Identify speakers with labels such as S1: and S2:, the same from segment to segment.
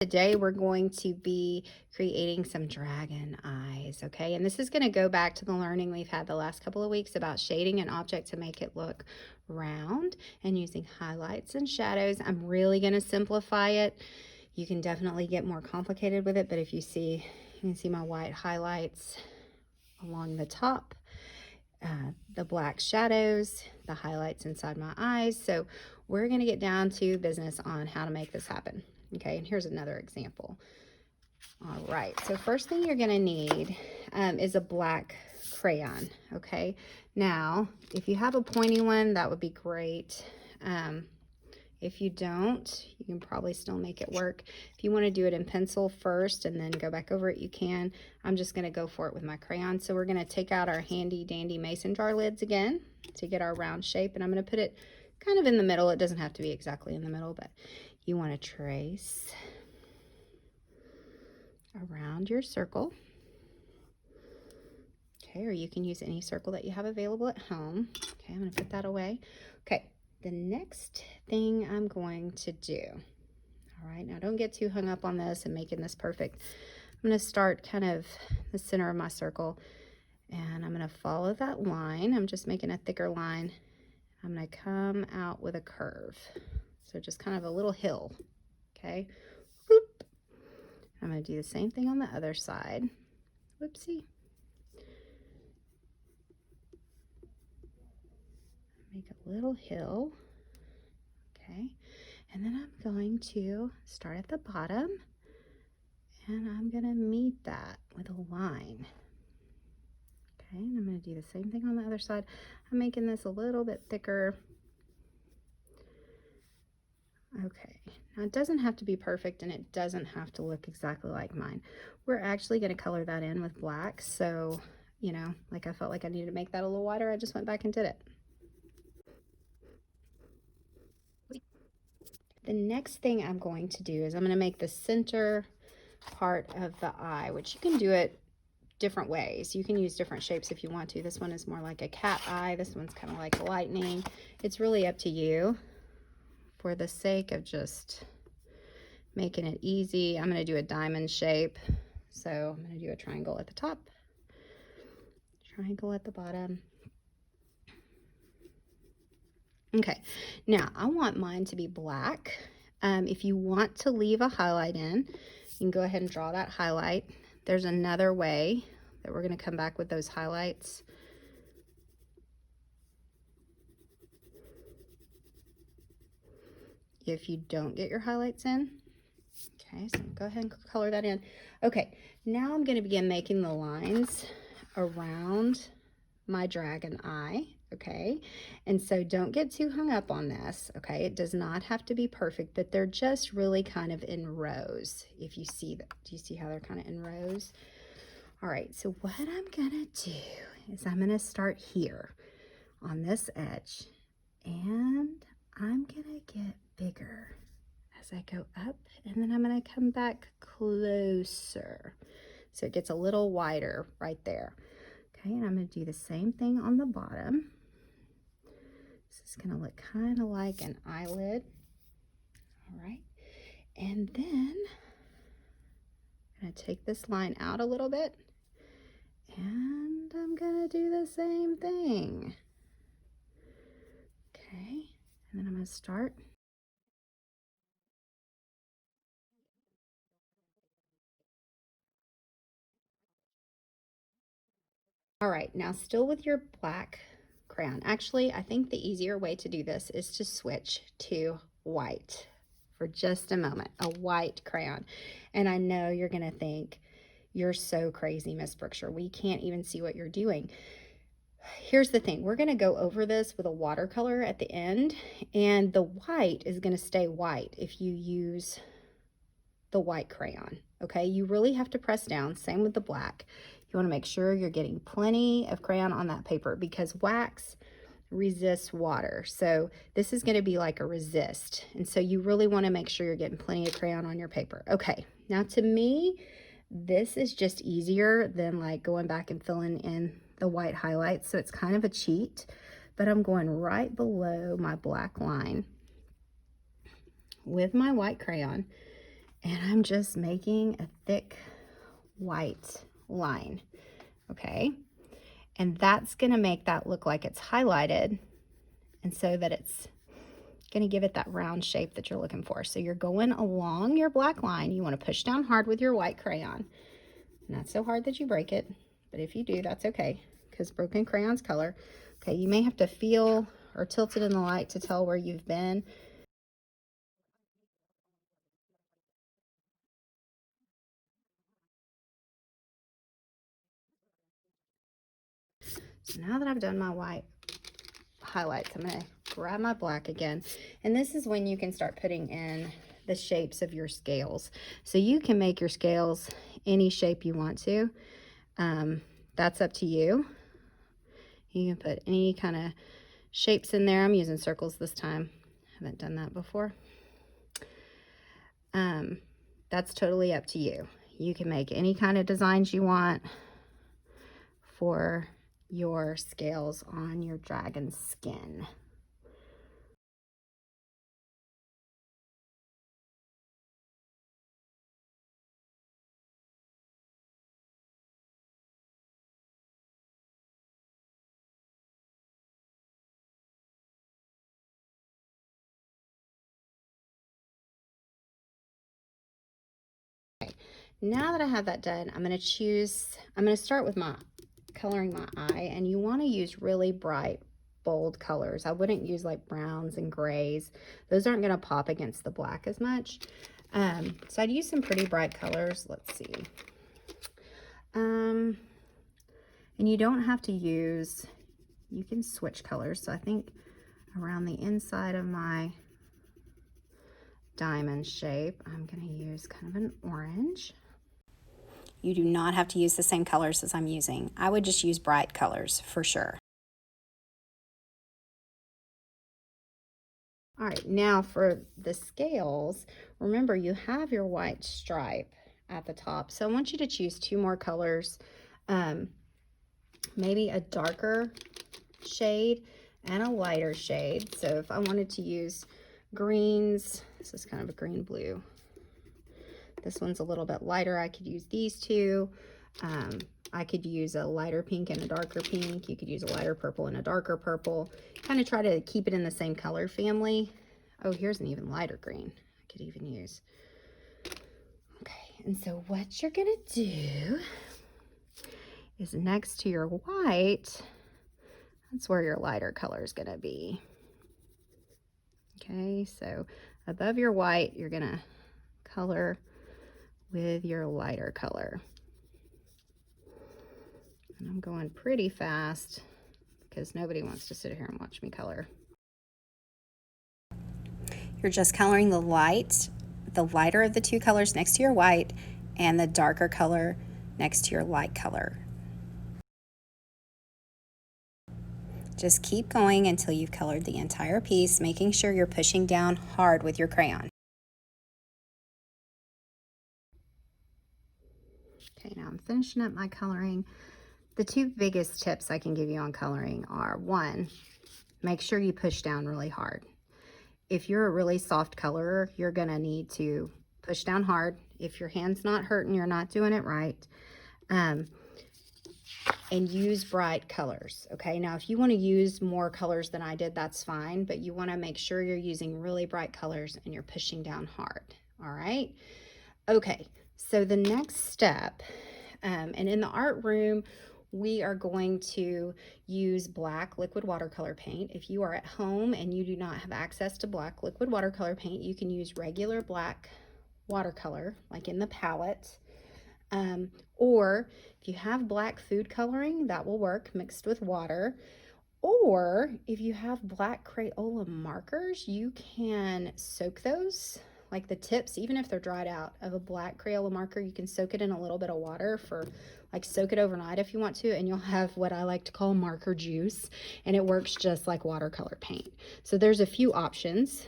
S1: Today we're going to be creating some dragon eyes, okay? And this is going to go back to the learning we've had the last couple of weeks about shading an object to make it look round and using highlights and shadows. I'm really going to simplify it. You can definitely get more complicated with it, but if you see, you can see my white highlights along the top, the black shadows, the highlights inside my eyes. So we're going to get down to business on how to make this happen. Okay, and here's another example. All right, so first thing you're gonna need is a black crayon, okay? Now, if you have a pointy one, that would be great. If you don't, you can probably still make it work. If you wanna do it in pencil first and then go back over it, you can. I'm just gonna go for it with my crayon. So we're gonna take out our handy dandy mason jar lids again to get our round shape, and I'm gonna put it kind of in the middle. It doesn't have to be exactly in the middle, but you wanna trace around your circle. Okay, or you can use any circle that you have available at home. Okay, I'm going to put that away. Okay, the next thing I'm going to do. All right, now don't get too hung up on this and making this perfect. I'm going to start kind of the center of my circle, and I'm going to follow that line. I'm just making a thicker line. I'm going to come out with a curve. So just kind of a little hill. Okay. Whoop. I'm going to do the same thing on the other side. Whoopsie. Make a little hill. Okay. And then I'm going to start at the bottom, and I'm going to meet that with a line. Okay. And I'm going to do the same thing on the other side. I'm making this a little bit thicker. Okay. Now it doesn't have to be perfect, and it doesn't have to look exactly like mine. We're actually going to color that in with black. So, you know, like I felt like I needed to make that a little wider. I just went back and did it. The next thing I'm going to do is I'm going to make the center part of the eye, which you can do it different ways. You can use different shapes if you want to. This one is more like a cat eye. This one's kind of like lightning. It's really up to you. For the sake of just making it easy, I'm going to do a diamond shape. So I'm going to do a triangle at the top, triangle at the bottom. Okay, now I want mine to be black. If you want to leave a highlight in, you can go ahead and draw that highlight. There's another way that we're going to come back with those highlights. If you don't get your highlights in. Okay, so go ahead and color that in. Okay, now I'm going to begin making the lines around my dragon eye. Okay, and so don't get too hung up on this. Okay, it does not have to be perfect, but they're just really kind of in rows. If you see that, do you see how they're kind of in rows? All right, so what I'm gonna do is I'm gonna start here on this edge, and I'm gonna get bigger as I go up, and then I'm gonna come back closer. So it gets a little wider right there. Okay, and I'm gonna do the same thing on the bottom. This is gonna look kind of like an eyelid. All right, and then I'm gonna take this line out a little bit, and I'm gonna do the same thing. Okay, and then I'm gonna start. All right, now still with your black crayon. Actually, I think the easier way to do this is to switch to white for just a moment, a white crayon. And I know you're gonna think, you're so crazy, Miss Brookshire. We can't even see what you're doing. Here's the thing, we're gonna go over this with a watercolor at the end, and the white is gonna stay white if you use the white crayon, okay? You really have to press down, same with the black. You wanna make sure you're getting plenty of crayon on that paper because wax resists water. So this is gonna be like a resist. And so you really wanna make sure you're getting plenty of crayon on your paper. Okay, now to me, this is just easier than like going back and filling in the white highlights. So it's kind of a cheat, but I'm going right below my black line with my white crayon. And I'm just making a thick white line, okay? And that's gonna make that look like it's highlighted, and so that it's gonna give it that round shape that you're looking for. So you're going along your black line. You wanna push down hard with your white crayon. Not so hard that you break it, but if you do, that's okay, because broken crayon's color. Okay, you may have to feel or tilt it in the light to tell where you've been. So now that I've done my white highlights, I'm gonna grab my black again. And this is when you can start putting in the shapes of your scales. So you can make your scales any shape you want to. That's up to you. You can put any kind of shapes in there. I'm using circles this time. Haven't done that before. That's totally up to you. You can make any kind of designs you want for your scales on your dragon's skin. Now that I have that done, I'm going to start with coloring my eye, and you want to use really bright, bold colors. I wouldn't use like browns and grays. Those aren't going to pop against the black as much. So I'd use some pretty bright colors. Let's see. And you don't have to use, you can switch colors. So I think around the inside of my diamond shape, I'm going to use kind of an orange. You do not have to use the same colors as I'm using. I would just use bright colors for sure. All right, now for the scales, remember you have your white stripe at the top. So I want you to choose two more colors, maybe a darker shade and a lighter shade. So if I wanted to use greens, this is kind of a green blue. This one's a little bit lighter. I could use these two. I could use a lighter pink and a darker pink. You could use a lighter purple and a darker purple. Kind of try to keep it in the same color family. Oh, here's an even lighter green I could even use. Okay, and so what you're gonna do is next to your white, that's where your lighter color is gonna be. Okay, so above your white, you're gonna color with your lighter color. And I'm going pretty fast because nobody wants to sit here and watch me color. You're just coloring the lighter of the two colors next to your white, and the darker color next to your light color. Just keep going until you've colored the entire piece, making sure you're pushing down hard with your crayon. Okay, now I'm finishing up my coloring. The two biggest tips I can give you on coloring are, one, make sure you push down really hard. If you're a really soft colorer, you're gonna need to push down hard. If your hand's not hurting, you're not doing it right. And use bright colors, okay? Now, if you wanna use more colors than I did, that's fine, but you wanna make sure you're using really bright colors and you're pushing down hard, all right? Okay, so the next step, and in the art room, we are going to use black liquid watercolor paint. If you are at home and you do not have access to black liquid watercolor paint, you can use regular black watercolor, like in the palette. Or if you have black food coloring, that will work mixed with water. Or if you have black Crayola markers, you can soak those, like the tips, even if they're dried out, of a black Crayola marker, you can soak it in a little bit of water for, like, soak it overnight if you want to, and you'll have what I like to call marker juice, and it works just like watercolor paint. So there's a few options.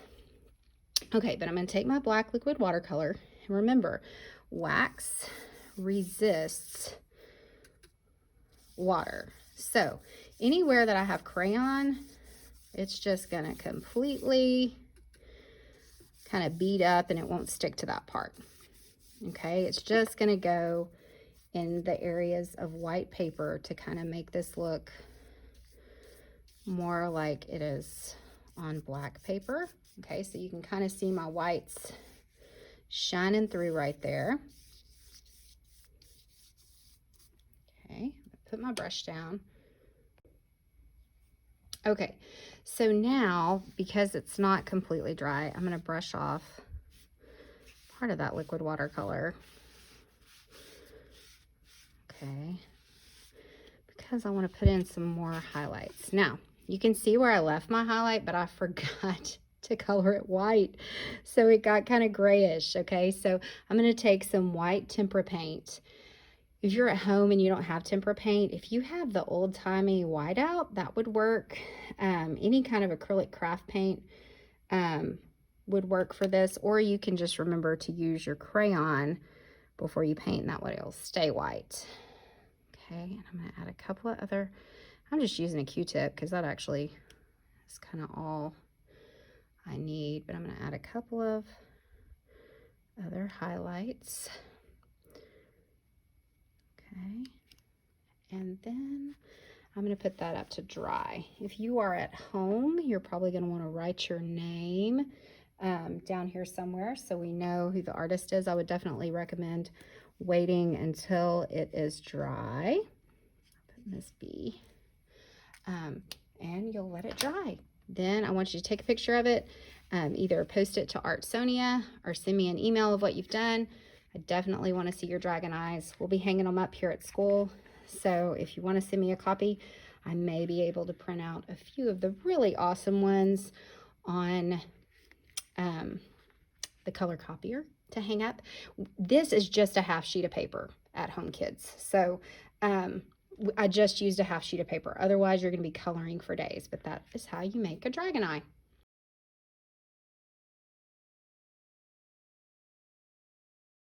S1: Okay, but I'm going to take my black liquid watercolor, and remember, wax resists water. So anywhere that I have crayon, it's just going to completely kind of beat up and it won't stick to that part. Okay, it's just going to go in the areas of white paper to kind of make this look more like it is on black paper. Okay, so you can kind of see my whites shining through right there. Okay, put my brush down. Okay, so now, because it's not completely dry, I'm going to brush off part of that liquid watercolor. Okay, because I want to put in some more highlights. Now, you can see where I left my highlight, but I forgot to color it white, so it got kind of grayish. Okay, so I'm going to take some white tempera paint. If you're at home and you don't have tempera paint, if you have the old-timey whiteout, that would work. Any kind of acrylic craft paint would work for this, or you can just remember to use your crayon before you paint, and that way it'll stay white. Okay, and I'm going to add a couple of other, I'm just using a Q-tip because that actually is kind of all I need, but I'm going to add a couple of other highlights. Okay, and then I'm going to put that up to dry. If you are at home, you're probably going to want to write your name down here somewhere so we know who the artist is. I would definitely recommend waiting until it is dry. Put Miss B. And you'll let it dry. Then I want you to take a picture of it, either post it to Artsonia or send me an email of what you've done. I definitely want to see your dragon eyes. We'll be hanging them up here at school. So if you want to send me a copy, I may be able to print out a few of the really awesome ones on the color copier to hang up. This is just a half sheet of paper at home, kids. So I just used a half sheet of paper. Otherwise, you're going to be coloring for days. But that is how you make a dragon eye.